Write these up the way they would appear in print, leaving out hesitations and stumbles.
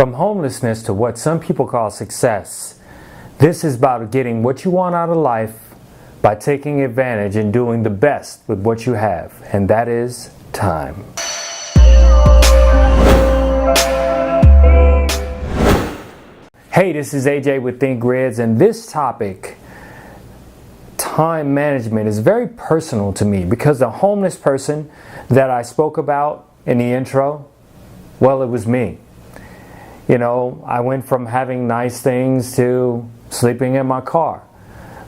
From homelessness to what some people call success, this is about getting what you want out of life by taking advantage and doing the best with what you have, and that is time. Hey, this is AJ with Think Grids, and this topic, time management, is very personal to me because the homeless person that I spoke about in the intro, well, it was me. You know, I went from having nice things to sleeping in my car.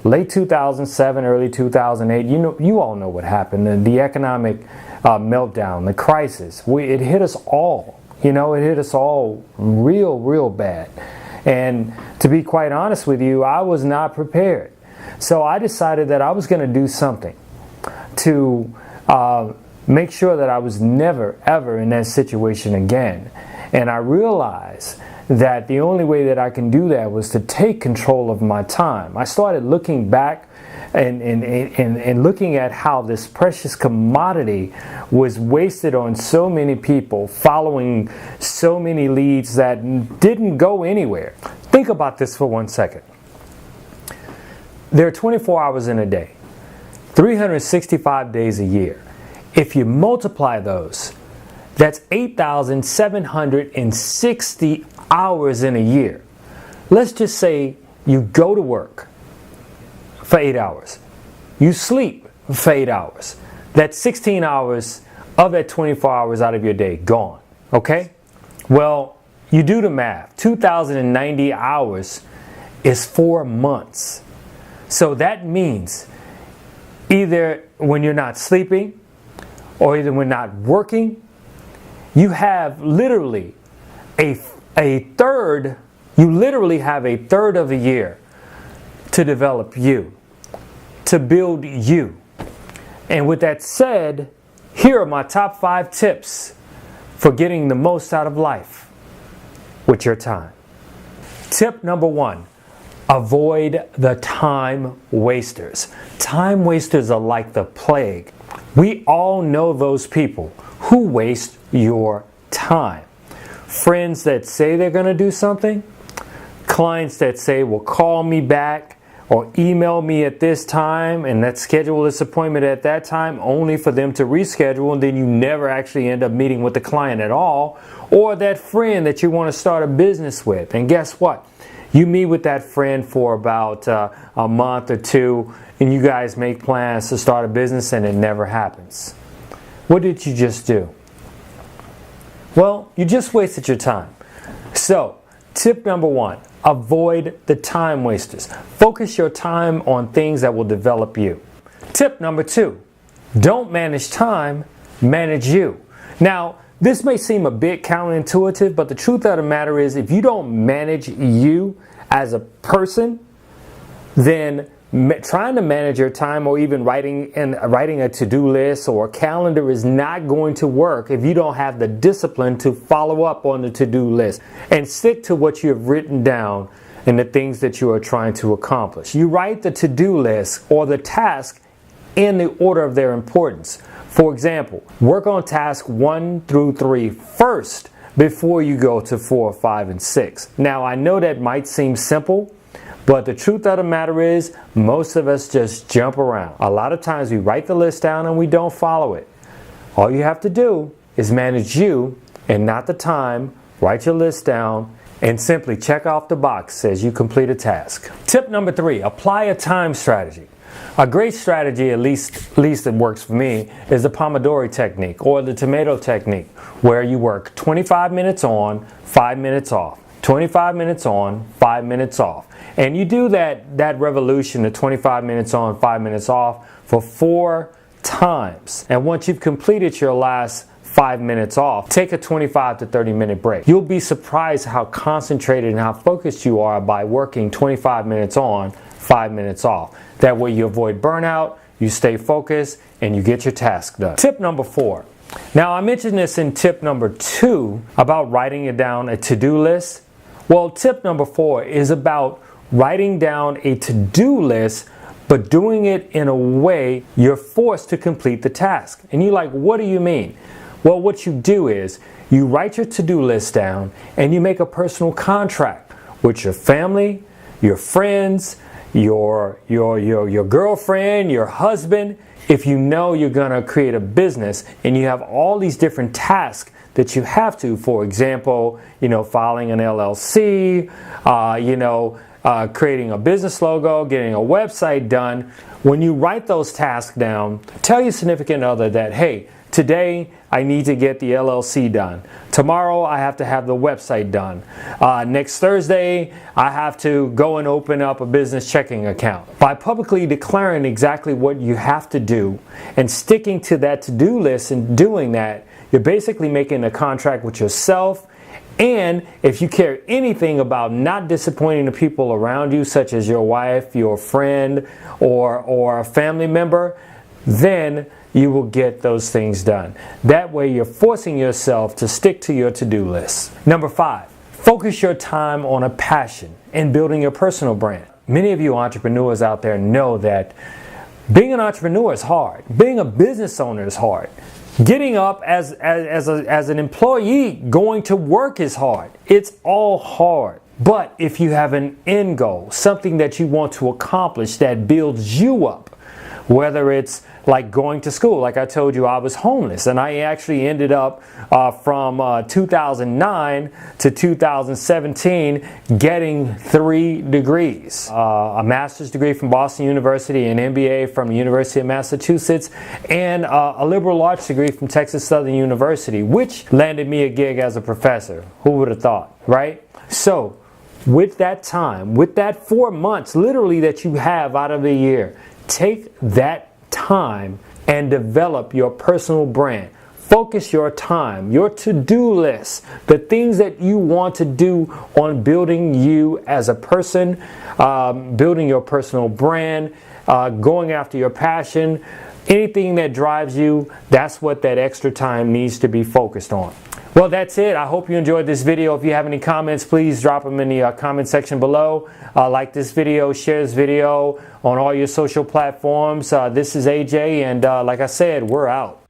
Late 2007, early 2008, you all know what happened. The economic meltdown, the crisis, it hit us all. It hit us all real bad. And to be quite honest with you, I was not prepared. So I decided that I was going to do something to make sure that I was never, ever in that situation again. And I realized that the only way that I can do that was to take control of my time. I started looking back and looking at how this precious commodity was wasted on so many people, following so many leads that didn't go anywhere. Think about this for 1 second. There are 24 hours in a day, 365 days a year. If you multiply those, that's 8,760 hours in a year. Let's just say you go to work for 8 hours. You sleep for 8 hours. That's 16 hours of that 24 hours out of your day gone. Okay? Well, you do the math. 2,090 hours is 4 months. So that means either when you're not sleeping or either when not working, you have literally a third of a year to develop you, to build you. And with that said, here are my top 5 tips for getting the most out of life with your time. Tip number 1, avoid the time wasters. Time wasters are like the plague. We all know those people who waste your time. Friends that say they're going to do something, clients that say, well, call me back or email me at this time, and let's schedule this appointment at that time, only for them to reschedule, and then you never actually end up meeting with the client at all. Or that friend that you want to start a business with, and guess what? You meet with that friend for about a month or two, and you guys make plans to start a business, and it never happens. What did you just do? Well, you just wasted your time. So, tip number 1, avoid the time wasters. Focus your time on things that will develop you. Tip number 2, don't manage time, manage you. Now, this may seem a bit counterintuitive, but the truth of the matter is if you don't manage you as a person, then trying to manage your time or even writing a to-do list or a calendar is not going to work if you don't have the discipline to follow up on the to-do list and stick to what you have written down and the things that you are trying to accomplish. You write the to-do list or the task in the order of their importance. For example, work on task 1 through 3 first before you go to 4, 5, and 6. Now, I know that might seem simple, but the truth of the matter is, most of us just jump around. A lot of times we write the list down and we don't follow it. All you have to do is manage you and not the time. Write your list down and simply check off the box as you complete a task. Tip number 3, apply a time strategy. A great strategy, at least it works for me, is the Pomodoro technique or the tomato technique, where you work 25 minutes on, 5 minutes off. 25 minutes on, 5 minutes off. And you do that revolution, the 25 minutes on, 5 minutes off, for 4 times. And once you've completed your last 5 minutes off, take a 25 to 30 minute break. You'll be surprised how concentrated and how focused you are by working 25 minutes on, 5 minutes off. That way you avoid burnout, you stay focused, and you get your task done. Tip number 4. Now, I mentioned this in tip number 2 about writing it down a to-do list. Well, tip number 4 is about writing down a to-do list, but doing it in a way you're forced to complete the task. And you're like, what do you mean? Well, what you do is you write your to-do list down and you make a personal contract with your family, your friends, your girlfriend, your husband. If you know you're going to create a business and you have all these different tasks that you have to, for example, filing an LLC, creating a business logo, getting a website done. When you write those tasks down, tell your significant other that, hey, today I need to get the LLC done. Tomorrow I have to have the website done. Next Thursday I have to go and open up a business checking account. By publicly declaring exactly what you have to do and sticking to that to-do list and doing that, you're basically making a contract with yourself. And if you care anything about not disappointing the people around you, such as your wife, your friend, or a family member, then you will get those things done. That way you're forcing yourself to stick to your to-do list. Number 5, focus your time on a passion and building your personal brand. Many of you entrepreneurs out there know that being an entrepreneur is hard. Being a business owner is hard. Getting up as an employee, going to work is hard. It's all hard. But if you have an end goal, something that you want to accomplish that builds you up, whether it's like going to school. Like I told you, I was homeless, and I actually ended up from 2009 to 2017 getting 3 degrees. A master's degree from Boston University, an MBA from the University of Massachusetts, and a liberal arts degree from Texas Southern University, which landed me a gig as a professor. Who would have thought, right? So with that time, with that 4 months literally that you have out of the year, take that time and develop your personal brand. Focus your time, your to-do list, the things that you want to do on building you as a person, building your personal brand, going after your passion, anything that drives you. That's what that extra time needs to be focused on. Well, that's it. I hope you enjoyed this video. If you have any comments, please drop them in the comment section below. Like this video, share this video on all your social platforms. This is AJ, and like I said, we're out.